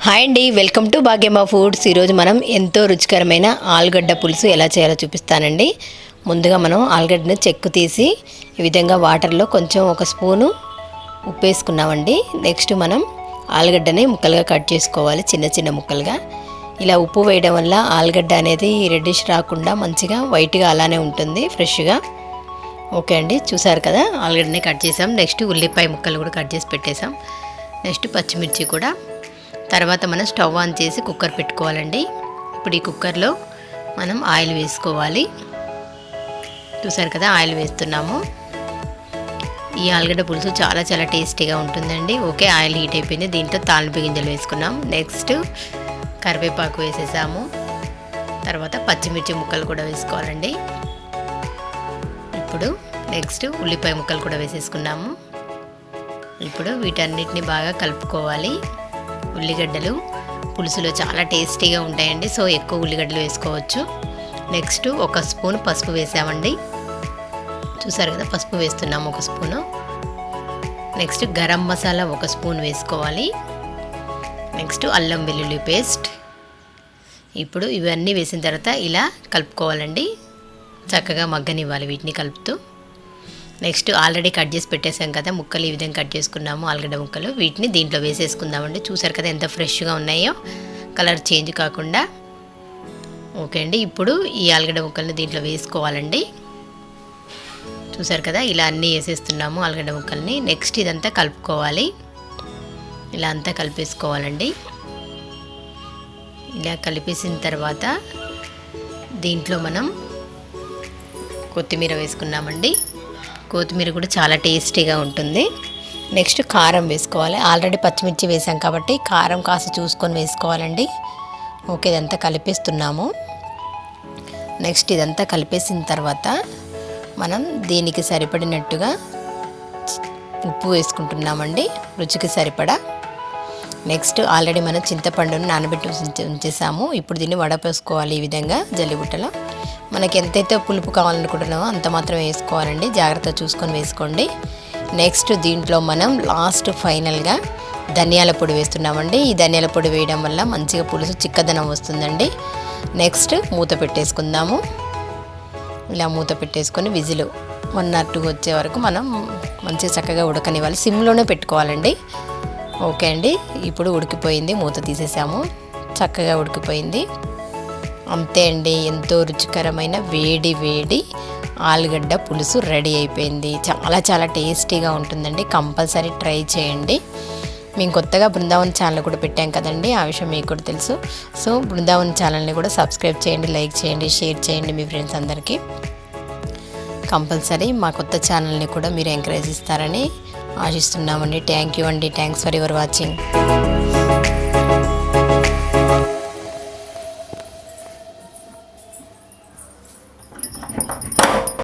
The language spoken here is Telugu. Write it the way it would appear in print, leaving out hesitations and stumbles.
హాయ్ అండి, వెల్కమ్ టు భాగ్యమ్మ ఫుడ్స్. ఈరోజు మనం ఎంతో రుచికరమైన ఆలుగడ్డ పులుసు ఎలా చేయాలో చూపిస్తానండి. ముందుగా మనం ఆలుగడ్డను చెక్కు తీసి ఈ విధంగా వాటర్లో కొంచెం ఒక స్పూను ఉప్పు వేసుకున్నామండి. నెక్స్ట్ మనం ఆలుగడ్డని ముక్కలుగా కట్ చేసుకోవాలి, చిన్న చిన్న ముక్కలుగా. ఇలా ఉప్పు వేయడం వల్ల ఆలుగడ్డ అనేది రెడ్డిష్ రాకుండా మంచిగా వైట్గా అలానే ఉంటుంది, ఫ్రెష్గా. ఓకే అండి, చూసారు కదా, ఆలుగడ్డని కట్ చేసాం. నెక్స్ట్ ఉల్లిపాయ ముక్కలు కూడా కట్ చేసి పెట్టేసాం. నెక్స్ట్ పచ్చిమిర్చి కూడా. తర్వాత మనం స్టవ్ ఆన్ చేసి కుక్కర్ పెట్టుకోవాలండి. ఇప్పుడు ఈ కుక్కర్లో మనం ఆయిల్ వేసుకోవాలి. చూసారు కదా, ఆయిల్ వేస్తున్నాము. ఈ ఆలుగడ్డ పులుసు చాలా చాలా టేస్టీగా ఉంటుందండి. ఓకే, ఆయిల్ హీట్ అయిపోయింది. దీంట్లో తాలింపు గింజలు వేసుకున్నాం. నెక్స్ట్ కరివేపాకు వేసేసాము. తర్వాత పచ్చిమిర్చి ముక్కలు కూడా వేసుకోవాలండి. ఇప్పుడు నెక్స్ట్ ఉల్లిపాయ ముక్కలు కూడా వేసేసుకున్నాము. ఇప్పుడు వీటన్నిటిని బాగా కలుపుకోవాలి. ఉల్లిగడ్డలు పులుసులో చాలా టేస్టీగా ఉంటాయండి, సో ఎక్కువ ఉల్లిగడ్డలు వేసుకోవచ్చు. నెక్స్ట్ ఒక స్పూన్ పసుపు వేసామండి. చూసారు కదా, పసుపు వేస్తున్నాము ఒక స్పూను. నెక్స్ట్ గరం మసాలా ఒక స్పూన్ వేసుకోవాలి. నెక్స్ట్ అల్లం వెల్లుల్లి పేస్ట్. ఇప్పుడు ఇవన్నీ వేసిన తర్వాత ఇలా కలుపుకోవాలండి, చక్కగా మగ్గనివ్వాలి వీటిని కలుపుతూ. నెక్స్ట్ ఆల్రెడీ కట్ చేసి పెట్టేసాం కదా ముక్కలు, ఈ విధంగా కట్ చేసుకున్నాము ఆలుగడ్డ ముక్కలు. వీటిని దీంట్లో వేసేసుకుందామండి. చూసారు కదా ఎంత ఫ్రెష్గా ఉన్నాయో, కలర్ చేంజ్ కాకుండా. ఓకే అండి, ఇప్పుడు ఈ ఆలుగడ్డ ముక్కల్ని దీంట్లో వేసుకోవాలండి. చూసారు కదా, ఇలా అన్నీ వేసేస్తున్నాము ఆలుగడ్డ ముక్కల్ని. నెక్స్ట్ ఇదంతా కలుపుకోవాలి, ఇలా అంతా కలిపేసుకోవాలండి. ఇలా కలిపేసిన తర్వాత దీంట్లో మనం కొత్తిమీర వేసుకున్నామండి. కొత్తిమీర కూడా చాలా టేస్టీగా ఉంటుంది. నెక్స్ట్ కారం వేసుకోవాలి. ఆల్రెడీ పచ్చిమిర్చి వేసాం కాబట్టి కారం కాస్త చూసుకొని వేసుకోవాలండి. ఓకే, ఇదంతా కలిపేస్తున్నాము. నెక్స్ట్ ఇదంతా కలిపేసిన తర్వాత మనం దీనికి సరిపడినట్టుగా ఉప్పు వేసుకుంటున్నామండి, రుచికి సరిపడా. నెక్స్ట్ ఆల్రెడీ మనం చింతపండును నానబెట్టి ఉంచేసాము. ఇప్పుడు దీన్ని వడపోసుకోవాలి ఈ విధంగా జల్లిబుట్టలో. మనకి ఎంతైతే పులుపు కావాలనుకుంటున్నామో అంత మాత్రం వేసుకోవాలండి, జాగ్రత్తగా చూసుకొని వేసుకోండి. నెక్స్ట్ దీంట్లో మనం లాస్ట్ ఫైనల్గా ధనియాల పొడి వేస్తున్నామండి. ఈ ధనియాల పొడి వేయడం వల్ల మంచిగా పులుసు చిక్కదనం వస్తుందండి. నెక్స్ట్ మూత పెట్టేసుకుందాము. ఇలా మూత పెట్టేసుకొని విజిల్ 1 or 2 వచ్చే వరకు మనం మంచిగా చక్కగా ఉడకనివ్వాలి, సిమ్లోనే పెట్టుకోవాలండి. ఓకే అండి, ఇప్పుడు ఉడికిపోయింది, మూత తీసేసాము. చక్కగా ఉడికిపోయింది. అంతే అండి, ఎంతో రుచికరమైన వేడి వేడి ఆలుగడ్డ పులుసు రెడీ అయిపోయింది. చాలా చాలా టేస్టీగా ఉంటుందండి, కంపల్సరీ ట్రై చేయండి. మేము కొత్తగా బృందావన్ ఛానల్ కూడా పెట్టాం కదండి, ఆ విషయం మీకు కూడా తెలుసు. సో బృందావన్ ఛానల్ని కూడా సబ్స్క్రైబ్ చేయండి, లైక్ చేయండి, షేర్ చేయండి మీ ఫ్రెండ్స్ అందరికీ. కంపల్సరీ మా కొత్త ఛానల్ని కూడా మీరు ఎంకరేజ్ ఇస్తారని ఆశిస్తున్నామండి. థ్యాంక్ యూ అండి, థ్యాంక్స్ ఫర్ యువర్ వాచింగ్.